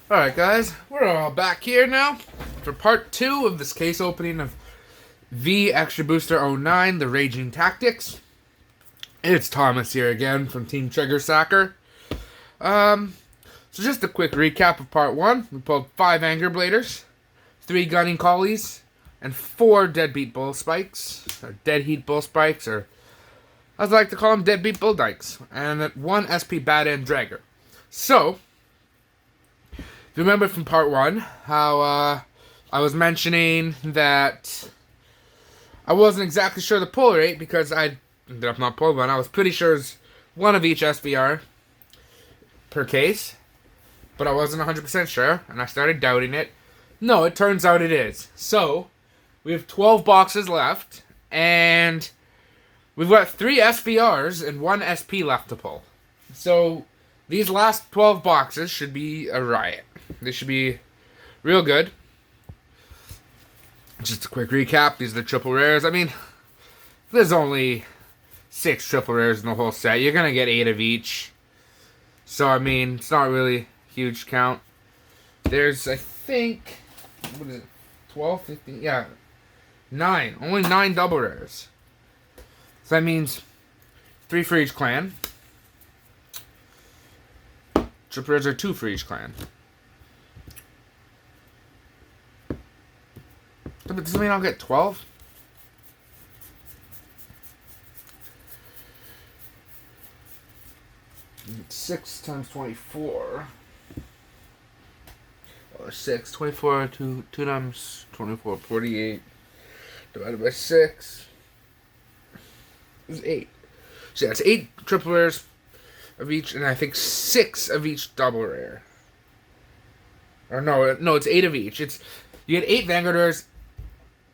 Alright guys, we're all back here now for part 2 of this case opening of V-EB09, the Raging Tactics. It's Thomas here again from Team Trigger Sacker. So just a quick recap of part 1. We pulled 5 Anger Bladers, 3 Gunning Collies, and 4 Deadbeat Bull Spikes, or Dead Heat Bull Spikes, or as I like to call them, Deadbeat Bull Dykes, and 1 SP Bad End Dragger. So, you remember from part 1 how I was mentioning that I wasn't exactly sure the pull rate because I ended up not pulling one. I was pretty sure it was 1 of each SVR per case, but I wasn't 100% sure, and I started doubting it. No, it turns out it is. So, we have 12 boxes left, and we've got 3 SVRs and 1 SP left to pull. So, these last 12 boxes should be a riot. They should be real good. Just a quick recap. These are the triple rares. I mean, there's only 6 triple rares in the whole set. You're going to get 8 of each. So, I mean, it's not really a huge count. There's, I think, what is it? 12, 15? Yeah. 9. Only 9 double rares. So that means 3 for each clan. Triple rares are 2 for each clan. But does that mean I'll get 12? It's 6 times 24. Or 6. 24, 2 times 24, 48. Divided by 6. Is 8. So yeah, it's 8 triple rares of each, and I think 6 of each double rare. Or no, it's 8 of each. You get 8 Vanguard rares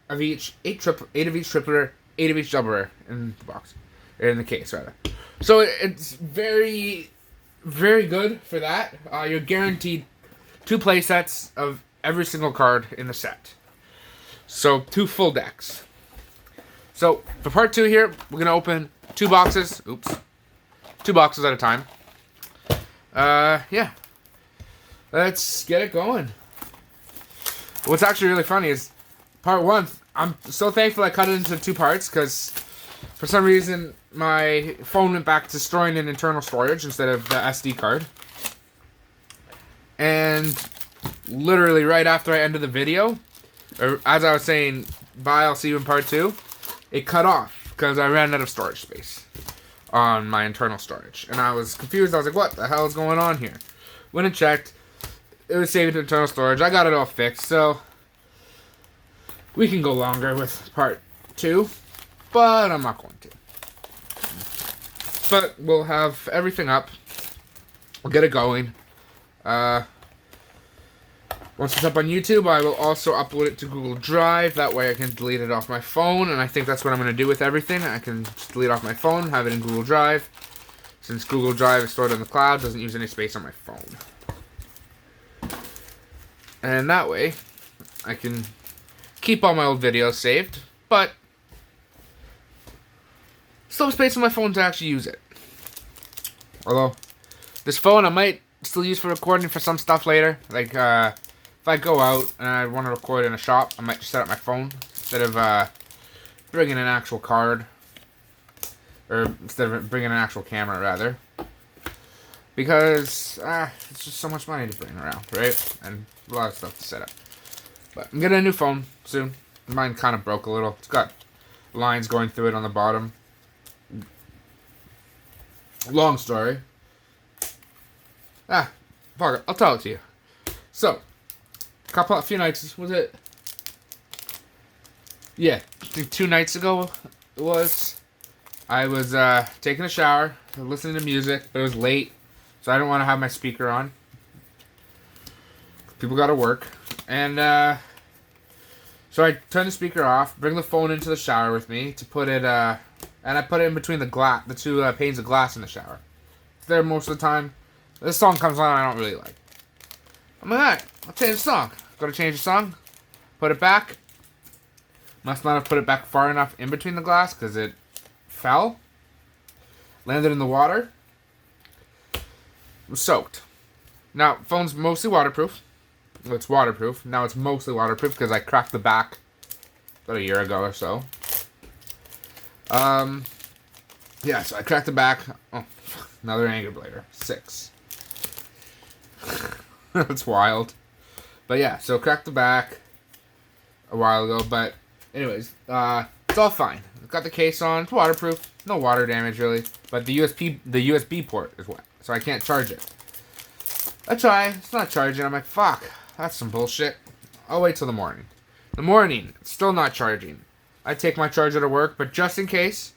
of each, 8 of each triple rare, 8 of each double rare in the box, or in the case rather. So it's very, very good for that. You're guaranteed 2 play sets of every single card in the set. So 2 full decks. So for part 2 here, we're gonna open 2 boxes. Oops, 2 boxes at a time. Yeah. Let's get it going. What's actually really funny is part 1. I'm so thankful I cut it into 2 parts because for some reason my phone went back to storing in internal storage instead of the SD card. And literally right after I ended the video, or as I was saying, bye, I'll see you in part 2, it cut off because I ran out of storage space on my internal storage. And I was confused. I was like, what the hell is going on here? Went and checked. It was saved to internal storage. I got it all fixed, so we can go longer with part 2, but I'm not going to. But we'll have everything up. We'll get it going. Once it's up on YouTube, I will also upload it to Google Drive. That way I can delete it off my phone, and I think that's what I'm going to do with everything. I can just delete off my phone, have it in Google Drive. Since Google Drive is stored in the cloud, doesn't use any space on my phone. And that way, I can keep all my old videos saved, but still have space on my phone to actually use it. Although, this phone I might still use for recording for some stuff later. Like, if I go out and I want to record in a shop, I might just set up my phone instead of bringing an actual card. Or instead of bringing an actual camera, rather. Because, it's just so much money to bring around, right? And a lot of stuff to set up. But I'm getting a new phone soon. Mine kind of broke a little. It's got lines going through it on the bottom. Long story. Fuck it. I'll tell it to you. So, a few nights, was it? Yeah, I think 2 nights ago it was. I was taking a shower, listening to music, but it was late, so I didn't want to have my speaker on. People gotta work. And, so I turned the speaker off, bring the phone into the shower with me to put it, and I put it in between the 2 panes of glass in the shower. It's there most of the time. This song comes on I don't really like. I'm like, alright, I'll change the song. Gotta change the song, put it back. Must not have put it back far enough in between the glass, because it fell. Landed in the water. It was soaked. Now, phone's mostly waterproof. Well, it's waterproof. Now it's mostly waterproof because I cracked the back about a year ago or so. Yeah, so I cracked the back. Oh, another anger blader. 6. That's wild. But yeah, so cracked the back a while ago. But anyways, it's all fine. Got the case on. It's waterproof. No water damage really. But the USB port is wet, so I can't charge it. I try. It's not charging. I'm like, fuck. That's some bullshit. I'll wait till the morning. The morning, it's still not charging. I take my charger to work, but just in case,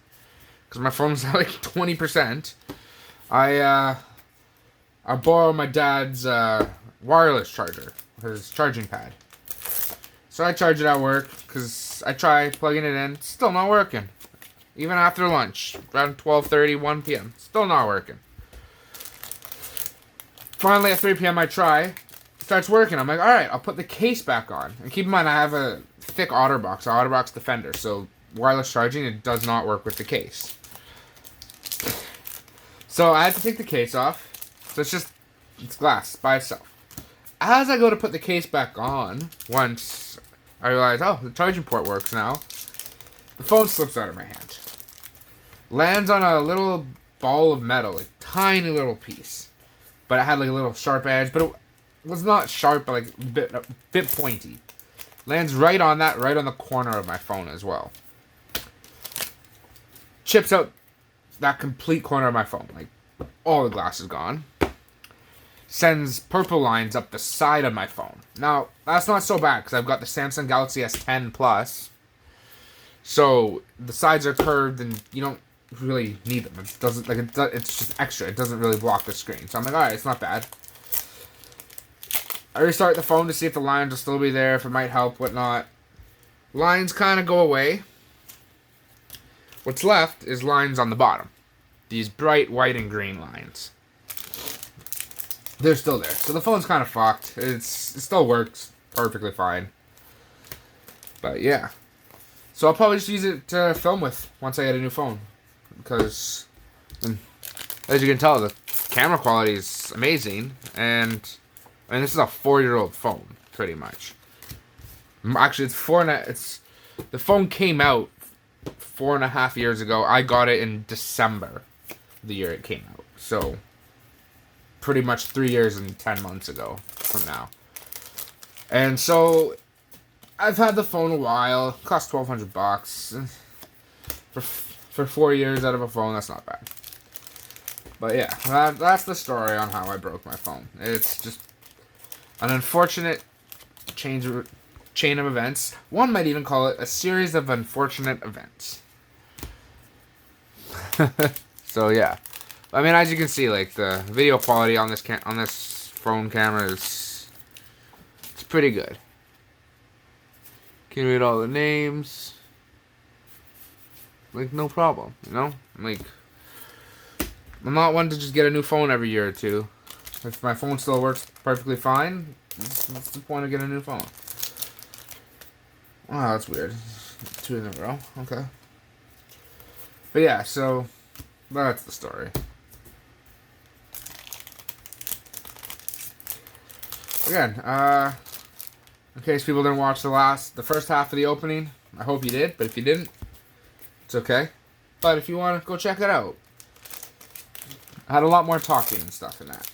because my phone's at like 20%, I borrow my dad's wireless charger, his charging pad. So I charge it at work, because I try plugging it in. It's still not working. Even after lunch, around 12:30, 1 p.m. Still not working. Finally, at 3 p.m. I try. It starts working. I'm like, alright, I'll put the case back on. And keep in mind, I have a thick OtterBox Defender. So, wireless charging, it does not work with the case. So, I had to take the case off. So, it's glass by itself. As I go to put the case back on, once I realize, oh, the charging port works now, the phone slips out of my hand. Lands on a little ball of metal, like tiny little piece. But it had like a little sharp edge, but it was not sharp, but like a bit pointy. Lands right on the corner of my phone as well. Chips out that complete corner of my phone. Like, all the glass is gone. Sends purple lines up the side of my phone. Now, that's not so bad, because I've got the Samsung Galaxy S10 Plus. So, the sides are curved, and you don't really need them. It doesn't, like, it's just extra. It doesn't really block the screen. So I'm like, alright, it's not bad. I restart the phone to see if the lines will still be there, if it might help, whatnot. Lines kind of go away. What's left is lines on the bottom. These bright white and green lines. They're still there. So the phone's kind of fucked. It still works perfectly fine. But yeah. So I'll probably just use it to film with once I get a new phone. Because, as you can tell, the camera quality is amazing. And, I mean, this is a 4-year-old phone, pretty much. Actually, the phone came out 4.5 years ago. I got it in December, the year it came out. So, pretty much 3 years and 10 months ago from now. And so, I've had the phone a while. It cost $1,200. For 4 years out of a phone, that's not bad. But yeah, that's the story on how I broke my phone. It's just an unfortunate chain of events. One might even call it a series of unfortunate events. So yeah, I mean, as you can see, like the video quality on this phone camera it's pretty good. Can read all the names. Like, no problem, you know? Like, I'm not one to just get a new phone every year or two. If my phone still works perfectly fine, what's the point of getting a new phone? Wow, that's weird. 2 in a row. Okay. But yeah, so that's the story. Again, in case people didn't watch the first half of the opening, I hope you did, but if you didn't, it's okay. But if you want to go check it out, I had a lot more talking and stuff in that.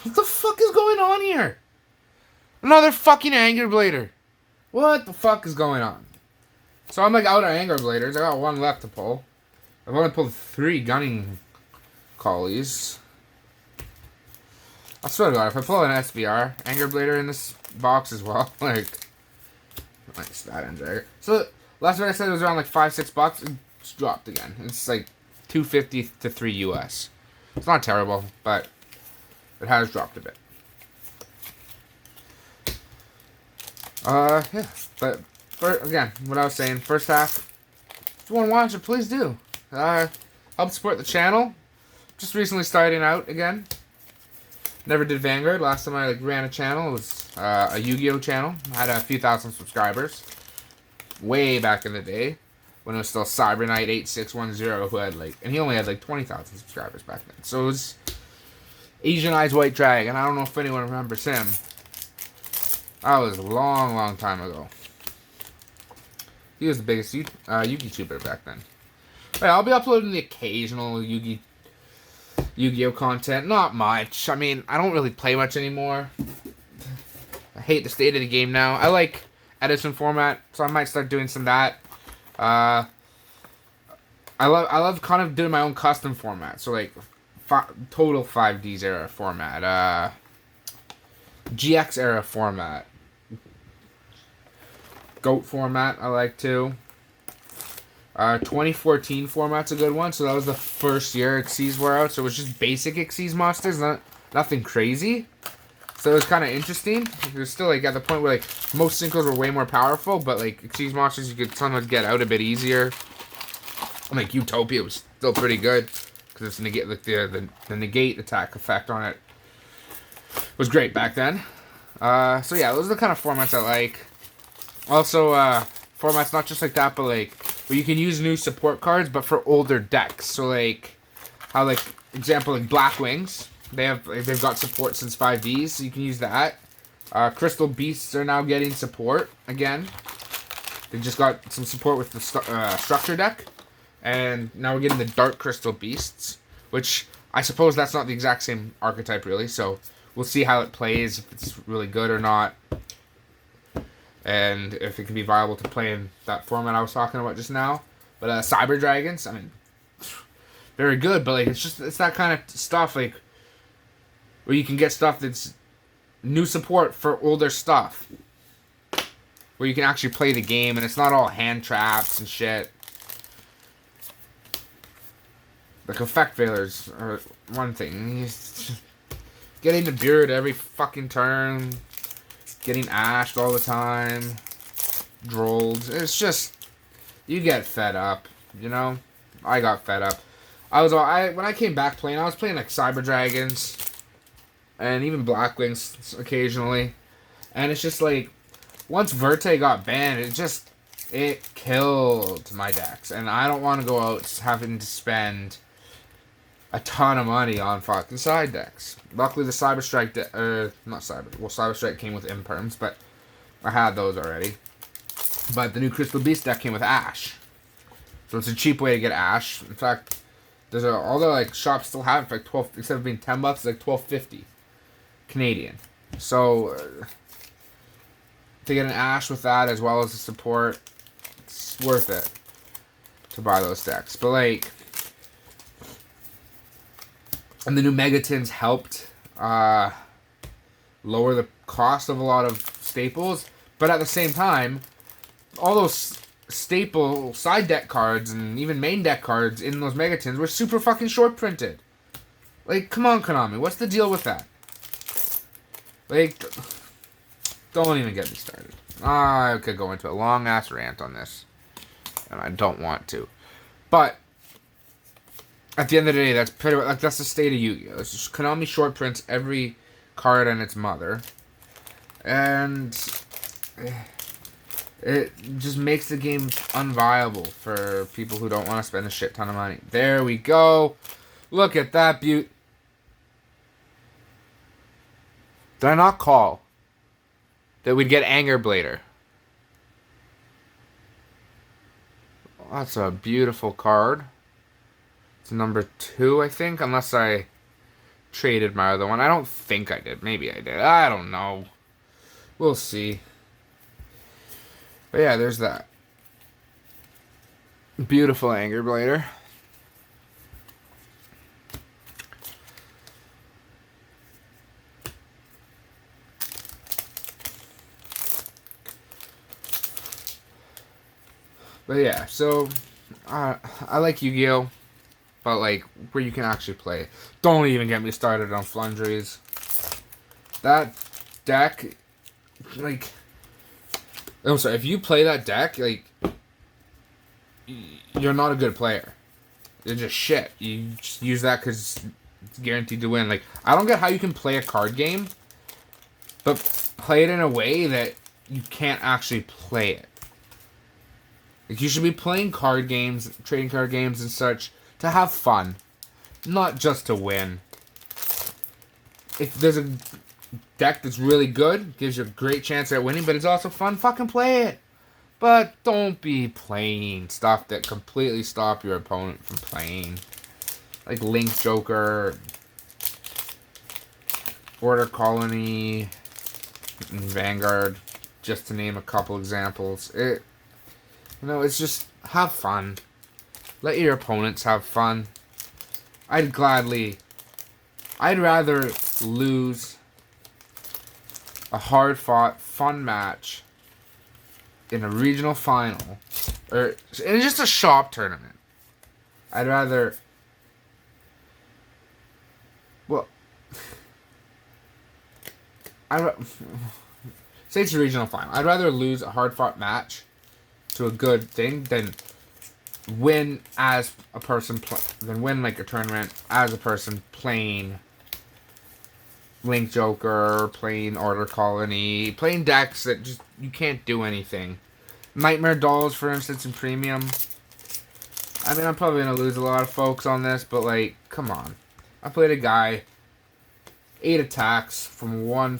What the fuck is going on here? Another fucking anger blader. What the fuck is going on? So I'm like out of anger bladers. I got 1 left to pull. I've only pulled 3 gunning collies. I swear to God, if I pull an SBR anger blader in this box as well, like that ends right. So last time I said it was around like $5-6. It's dropped again. It's like $2.50 to $3 US. It's not terrible, but it has dropped a bit. Yeah, but again, what I was saying, first half. If you want to watch it, please do. Help support the channel. Just recently starting out again. Never did Vanguard. Last time I ran a channel, it was a Yu-Gi-Oh channel. I had a few thousand subscribers. Way back in the day. When it was still CyberKnight8610 who had and he only had 20,000 subscribers back then. So it Asian Eyes White Dragon. I don't know if anyone remembers him. That was a long, long time ago. He was the biggest YouTuber back then. But yeah, I'll be uploading the occasional Yu-Gi-Oh content. Not much. I mean, I don't really play much anymore. I hate the state of the game now. I like Edison format, so I might start doing some of that. I love kind of doing my own custom format. So like total 5Ds era format, GX era format, GOAT format I like too. 2014 format's a good one. So that was the first year Xyz were out. So it was just basic Xyz monsters, nothing crazy. So it was kind of interesting. It was still like at the point where like most syncos were way more powerful, but like Xyz monsters you could sometimes get out a bit easier. Like Utopia was still pretty good because it's negate like the negate attack effect on it was great back then. So yeah, those are the kind of formats I like. Also, formats not just like that, but like where you can use new support cards, but for older decks. So like how like example like Black Wings, they've got support since 5Ds, so you can use that. Crystal Beasts are now getting support again. They just got some support with the structure deck. And now we're getting the Dark Crystal Beasts, which I suppose that's not the exact same archetype, really. So we'll see how it plays, if it's really good or not. And if it can be viable to play in that format I was talking about just now. But Cyber Dragons, I mean, very good. But like it's that kind of stuff, like, where you can get stuff that's new support for older stuff. Where you can actually play the game, and it's not all hand traps and shit. Like effect failures are one thing. Getting the beard every fucking turn. Getting ashed all the time. Drolled. It's just, you get fed up, you know? I got fed up. When I came back playing, I was playing like Cyber Dragons. And even Black Wings occasionally. And it's just like, once Verte got banned, it killed my decks. And I don't want to go out having to spend a ton of money on fucking side decks. Luckily, the Cyber Strike Cyber Strike came with imperms, but I had those already. But the new Crystal Beast deck came with Ash, so it's a cheap way to get Ash. In fact, all the like shops still have it for like 12, instead of being $10, it's like $12.50 Canadian. So to get an Ash with that as well as the support, it's worth it to buy those decks. But like. And the new Megatins helped lower the cost of a lot of staples. But at the same time, all those staple side deck cards and even main deck cards in those Megatins were super fucking short printed. Like, come on, Konami. What's the deal with that? Like, don't even get me started. I could go into a long-ass rant on this. And I don't want to. But at the end of the day, that's pretty much, like, that's the state of Yu-Gi-Oh! It's just Konami short prints every card and its mother. And it just makes the game unviable for people who don't want to spend a shit ton of money. There we go. Look at that beaut. Did I not call that we'd get Anger Blader? That's a beautiful card. It's number 2, I think, unless I traded my other one. I don't think I did. Maybe I did. I don't know. We'll see. But yeah, there's that. Beautiful Anger Blader. But yeah, so I like Yu-Gi-Oh! But like where you can actually play. Don't even get me started on Flundries. That deck, like, I'm sorry, if you play that deck, like, you're not a good player. You're just shit. You just use that because it's guaranteed to win. Like, I don't get how you can play a card game, but play it in a way that you can't actually play it. Like, you should be playing card games, trading card games and such, to have fun, not just to win. if there's a deck that's really good, gives you a great chance at winning, but it's also fun, fucking play it. But don't be playing stuff that completely stop your opponent from playing. Like Link Joker, Order Colony, and Vanguard, just to name a couple examples. It's just, have fun. Let your opponents have fun. I'd rather lose a hard-fought, fun match in a regional final, or in just a shop tournament. I'd rather, well, say it's a regional final. I'd rather lose a hard-fought match to a good thing than win as a person than win like a tournament as a person playing Link Joker, playing Order Colony, playing decks that just you can't do anything. Nightmare Dolls, for instance, in Premium. I mean, I'm probably gonna lose a lot of folks on this, but like, come on. I played a guy 8 attacks from I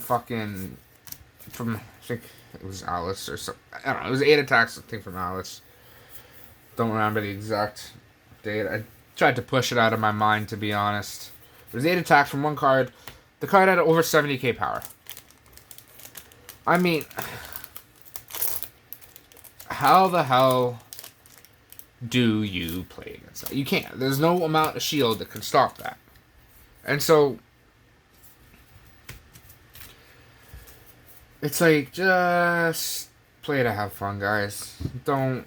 think it was Alice or something. I don't know. It was 8 attacks, I think, from Alice. Don't remember the exact date. I tried to push it out of my mind, to be honest. It was 8 attacks from one card. The card had over 70k power. I mean, how the hell do you play against that? You can't. There's no amount of shield that can stop that. And so, it's like, just play to have fun, guys. Don't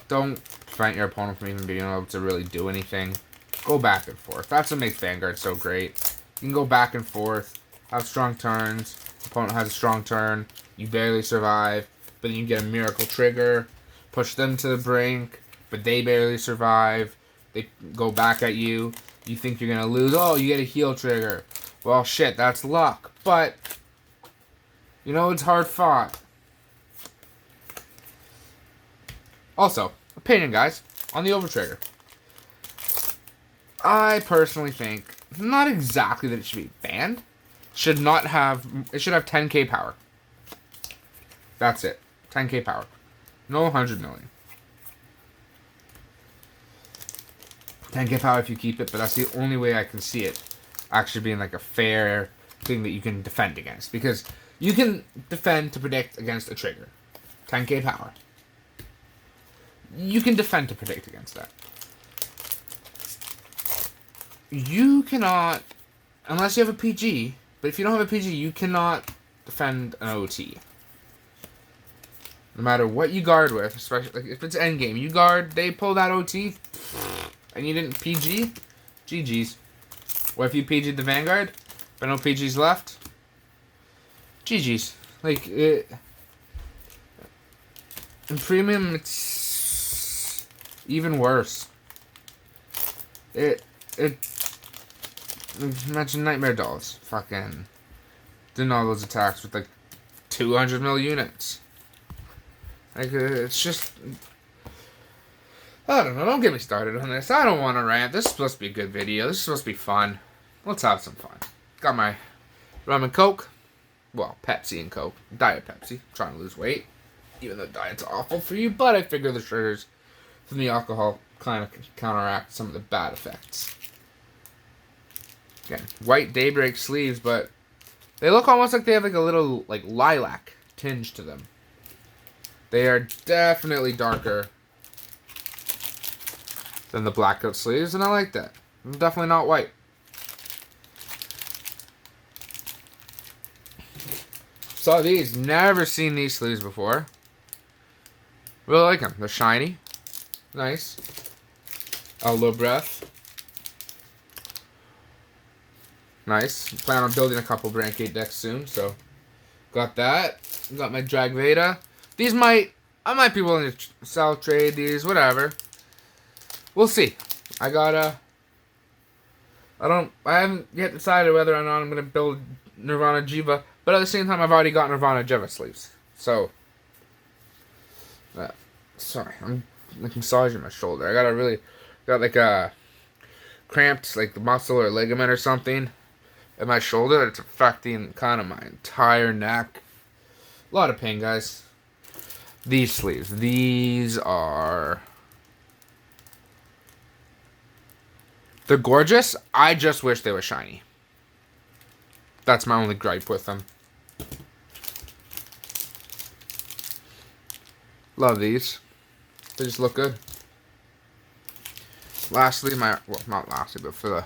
prevent your opponent from even being able to really do anything. Go back and forth. That's what makes Vanguard so great. You can go back and forth, have strong turns. Opponent has a strong turn. You barely survive, but then you get a miracle trigger. Push them to the brink, but they barely survive. They go back at you. You think you're gonna lose. Oh, you get a heal trigger. Well, shit, that's luck. But it's hard fought. Also, opinion, guys, on the overtrigger. I personally think, not exactly that it should be banned. It should have 10k power. That's it. 10k power. No 100 million. 10k power if you keep it, but that's the only way I can see it actually being like a fair thing that you can defend against. Because you can defend to predict against a trigger. 10k power. You can defend to predict against that. You cannot, unless you have a PG, but if you don't have a PG, you cannot defend an OT. No matter what you guard with, especially like if it's endgame, you guard, they pull that OT, and you didn't PG, GG's. Or if you PG'd the Vanguard, but no PG's left, GG's. Like, in Premium, it's even worse. Imagine Nightmare Dolls. Fucking doing all those attacks with like 200 mil units. Like, it's just, I don't know. Don't get me started on this. I don't want to rant. This is supposed to be a good video. This is supposed to be fun. Let's have some fun. Got my rum and Coke. Well, Pepsi and Coke. Diet Pepsi. I'm trying to lose weight. Even though diet's awful for you. But I figure the sugars from the alcohol kind of counteract some of the bad effects. Again, white Daybreak sleeves, but they look almost like they have like a little like lilac tinge to them. They are definitely darker than the blackout sleeves, and I like that. Definitely not white. Saw these. Never seen these sleeves before. Really like them. They're shiny. Nice. Low breath. Nice. Plan on building a couple Rank 8 decks soon, so got that. Got my Drag Veda. These I might be willing to sell, trade these, whatever. We'll see. I haven't yet decided whether or not I'm gonna build Nirvana Jiva, but at the same time I've already got Nirvana Jiva sleeves. So sorry, I'm like massaging my shoulder. I got like a cramped like muscle or ligament or something. at my shoulder. It's affecting kind of my entire neck. A lot of pain, guys. These sleeves. These are... They're gorgeous. I just wish they were shiny. That's my only gripe with them. Love these. They just look good. Lastly, well, not lastly, but for the...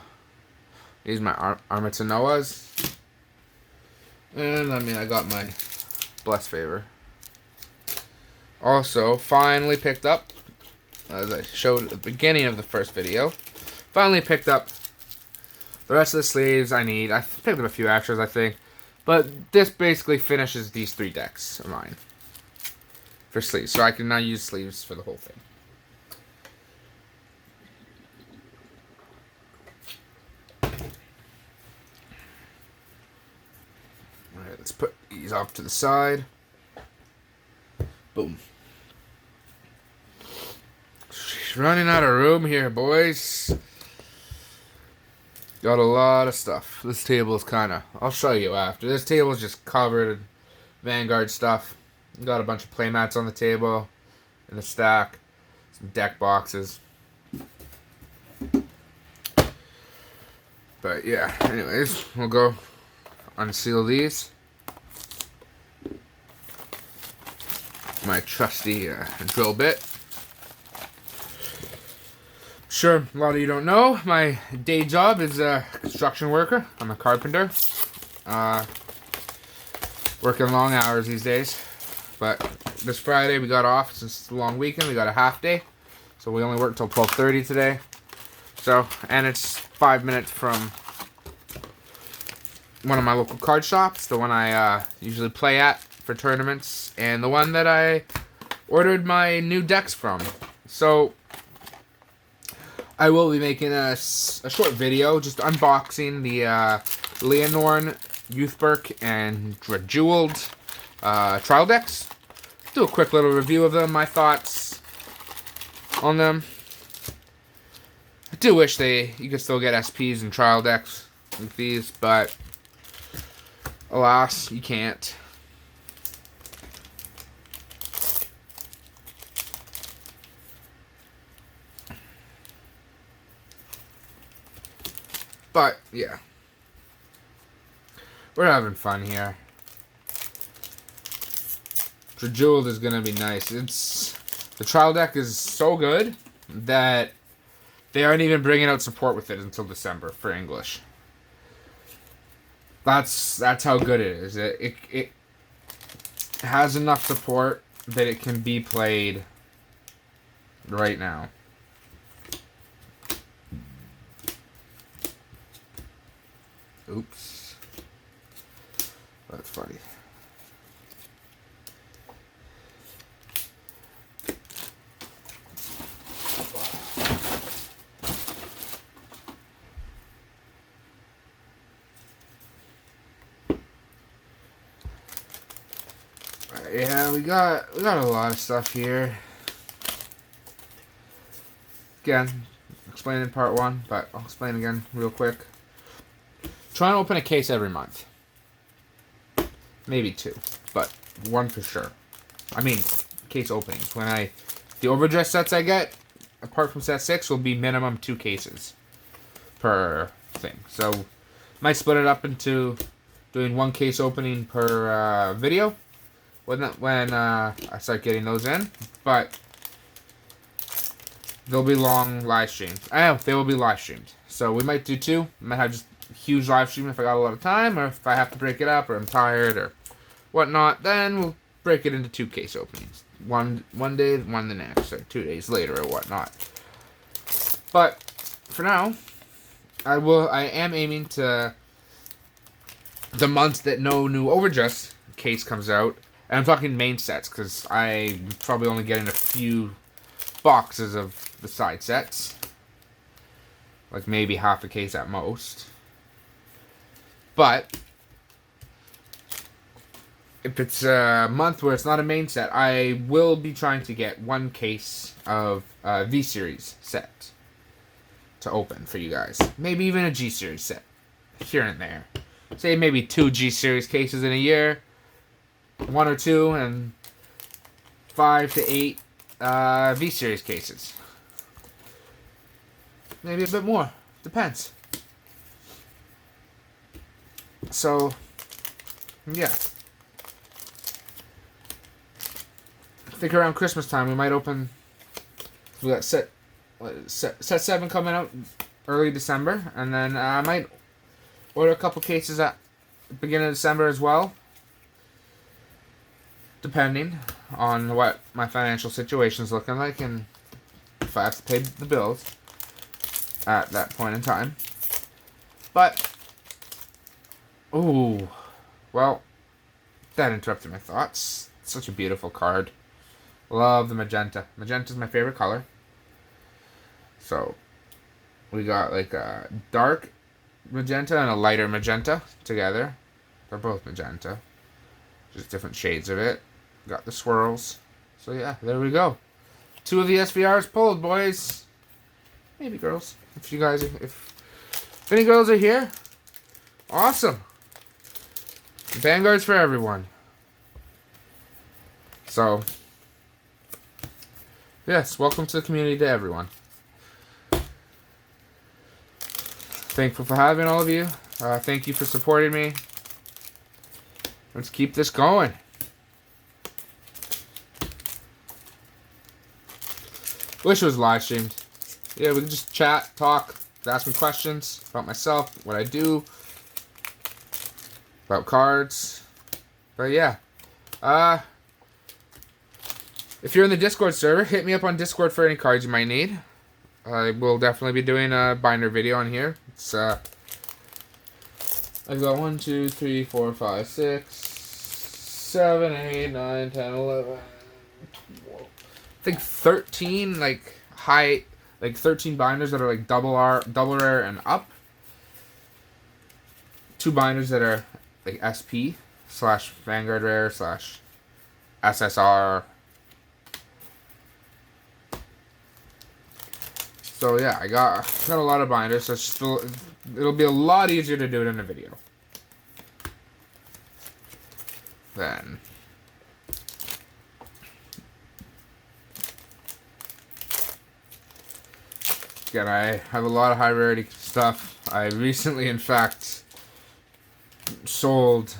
These are my Armatanoas. And, I mean, I got my Blessed Favor. Also, finally picked up, as I showed at the beginning of the first video, finally picked up the rest of the sleeves I need. I picked up a few extras, I think. But this basically finishes these 3 decks of mine for sleeves. So I can now use sleeves for the whole thing. Alright, let's put these off to the side. Boom. Running out of room here, boys. Got a lot of stuff. This table is kind of... I'll show you after. This table is just covered in Vanguard stuff. Got a bunch of playmats on the table. In a stack. Some deck boxes. But yeah, anyways, we'll go unseal these. My trusty drill bit. Sure, a lot of you don't know, my day job is a construction worker. I'm a carpenter. Working long hours these days. But this Friday we got off since it's a long weekend. We got a half day. So we only work till 12:30 today. So, and it's 5 minutes from one of my local card shops. The one I usually play at for tournaments. And the one that I ordered my new decks from. So... I will be making a short video just unboxing the Leonorn, Youthberk, and Jeweled trial decks. Do a quick little review of them, my thoughts on them. I do wish you could still get SPs and trial decks with these, but alas, you can't. But, yeah. We're having fun here. Jeweled is going to be nice. The trial deck is so good that they aren't even bringing out support with it until December for English. That's how good it is. It has enough support that it can be played right now. Oops. That's funny. Yeah, we got a lot of stuff here. Again, explained in part 1, but I'll explain again real quick. Try and open a case every month. Maybe 2, but 1 for sure. I mean, case openings. The overdress sets I get, apart from set 6, will be minimum 2 cases per thing. So, might split it up into doing 1 case opening per video when I start getting those in. But they'll be long live streams. They will be live streamed. So we might do 2. Might have just huge live stream if I got a lot of time, or if I have to break it up, or I'm tired, or whatnot, then we'll break it into 2 case openings. One day, one the next, or 2 days later, or whatnot. But for now, I am aiming to the months that no new overdress case comes out, and I'm talking main sets, because I'm probably only getting a few boxes of the side sets. Like maybe half a case at most. But if it's a month where it's not a main set, I will be trying to get 1 case of V-Series set to open for you guys. Maybe even a G-Series set here and there. say maybe 2 G Series cases in a year, 1 or 2, and 5 to 8 V Series cases. Maybe a bit more. Depends. So, yeah. I think around Christmas time we might open. We got set 7 coming out early December, and then I might order a couple cases at the beginning of December as well, depending on what my financial situation is looking like and if I have to pay the bills at that point in time. But, ooh, well, that interrupted my thoughts. It's such a beautiful card. Love the magenta. Magenta's my favorite color. So, we got like a dark magenta and a lighter magenta together. They're both magenta. Just different shades of it. Got the swirls. So yeah, there we go. 2 of the SVRs pulled, boys. Maybe girls. If you guys, if any girls are here, awesome. Vanguard's for everyone. So, yes, welcome to the community to everyone. Thankful for having all of you. Thank you for supporting me. Let's keep this going. Wish it was live streamed. Yeah, we can just chat, talk, ask me questions about myself, what I do, about cards. But yeah. If you're in the Discord server, hit me up on Discord for any cards you might need. I will definitely be doing a binder video on here. It's I've got 1, 2, 3, 4, 5, 6, 7, 8, 9, 10, 11, 12. I think 13 like 13 binders that are like double rare and up. 2 binders that are like SP / Vanguard rare / SSR. So yeah, I got a lot of binders, so it'll be a lot easier to do it in a video. Then again, I have a lot of high rarity stuff. I recently, in fact, sold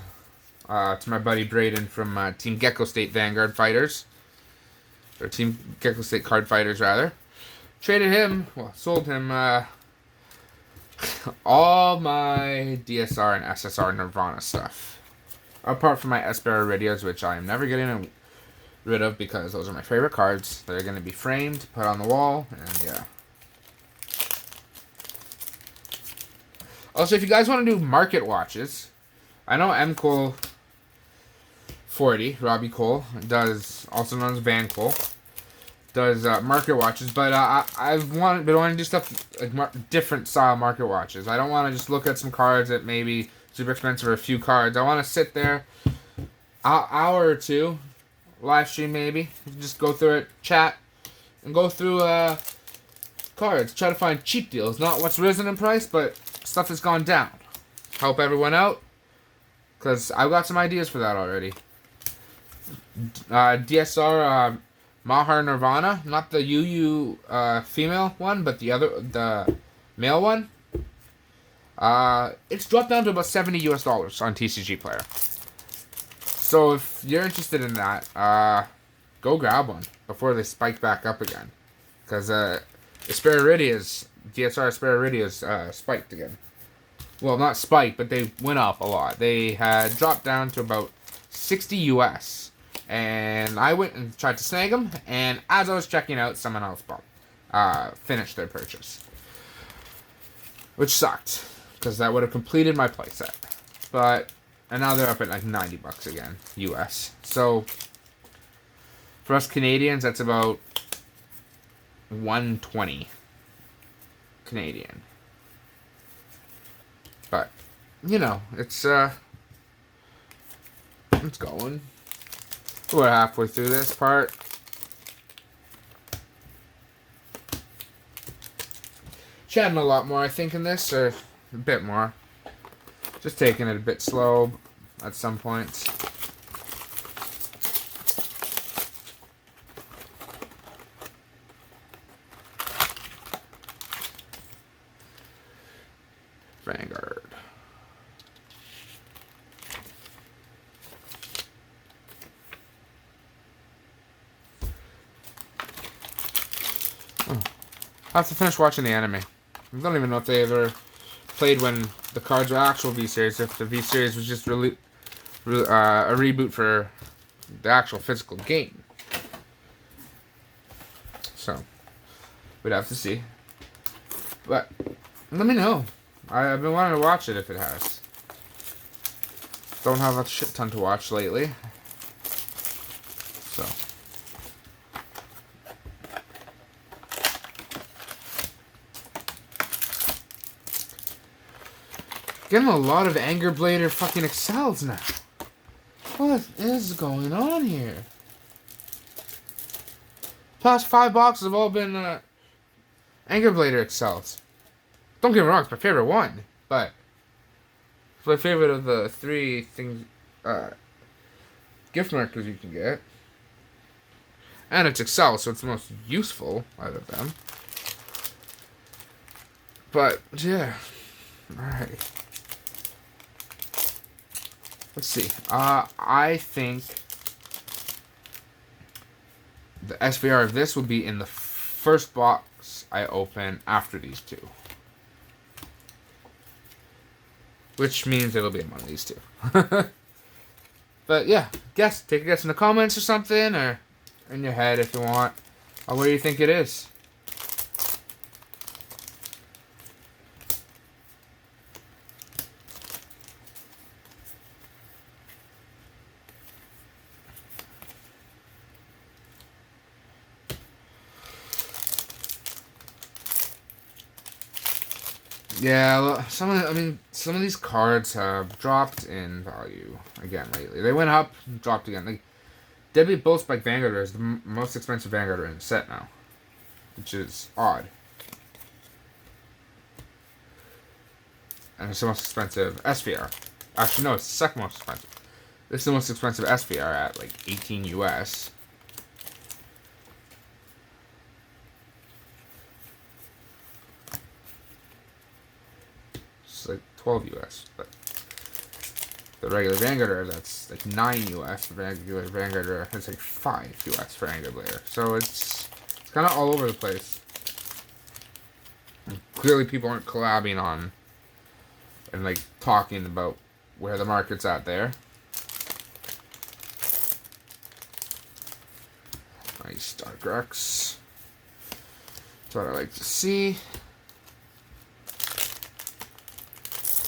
to my buddy Braden from Team Gecko State Vanguard Fighters, or Team Gecko State Card Fighters rather. Sold him all my DSR and SSR Nirvana stuff. Apart from my Espera Radios, which I am never getting rid of because those are my favorite cards. They're going to be framed, put on the wall, and yeah. Also, if you guys want to do market watches, I know M. Cole 40, Robbie Cole, does, also known as Van Cole, does market watches, but I've been wanting to do stuff like different style market watches. I don't want to just look at some cards that maybe super expensive or a few cards. I want to sit there hour or two, live stream maybe, just go through it, chat, and go through cards. Try to find cheap deals, not what's risen in price, but stuff that's gone down. Help everyone out, because I've got some ideas for that already. DSR Mahar Nirvana, not the UU female one, but the male one. It's dropped down to about $70 US on TCG Player. So if you're interested in that, go grab one before they spike back up again, because DSR Asperidias spiked again. Well, not spiked, but they went up a lot. They had dropped down to about $60 US. And I went and tried to snag them, and as I was checking out, someone else finished their purchase. Which sucked, because that would have completed my playset. And now they're up at like $90 again, US. So, for us Canadians, that's about $120 Canadian. But, you know, it's going. We're halfway through this part. Chatting a lot more, I think, in this, or a bit more. Just taking it a bit slow at some points. Vanguard. Oh. I have to finish watching the anime. I don't even know if they ever played when the cards were actual V-Series, if the V-Series was just really a reboot for the actual physical game. So, we'd have to see. But, let me know. I've been wanting to watch it if it has. Don't have a shit ton to watch lately. So. Getting a lot of Anger Blader fucking Excels now. What is going on here? Past 5 boxes have all been Anger Blader Excels. Don't get me wrong, it's my favorite one, but it's my favorite of the 3 things, gift markers you can get. And it's Excel, so it's the most useful out of them. But, yeah. Alright. Let's see. I think the SVR of this will be in the first box I open after these 2. Which means it'll be in one of these 2. But yeah, guess. Take a guess in the comments or something, or in your head if you want. Or where you think it is. Yeah, some of these cards have dropped in value again lately. They went up, and dropped again. Like, Deadbeat Bolt Spike Vanguard is the most expensive Vanguard in the set now, which is odd. And it's the most expensive SVR. Actually, no, it's the second most expensive. This is the most expensive SVR at like 18 US. Like 12 US, but the regular Vanguard, that's like 9 US. The regular Vanguard is like 5 US for Anger Blader. So it's kind of all over the place. And clearly people aren't collabing on and like talking about where the market's at there. Nice Dark Rex. That's what I like to see.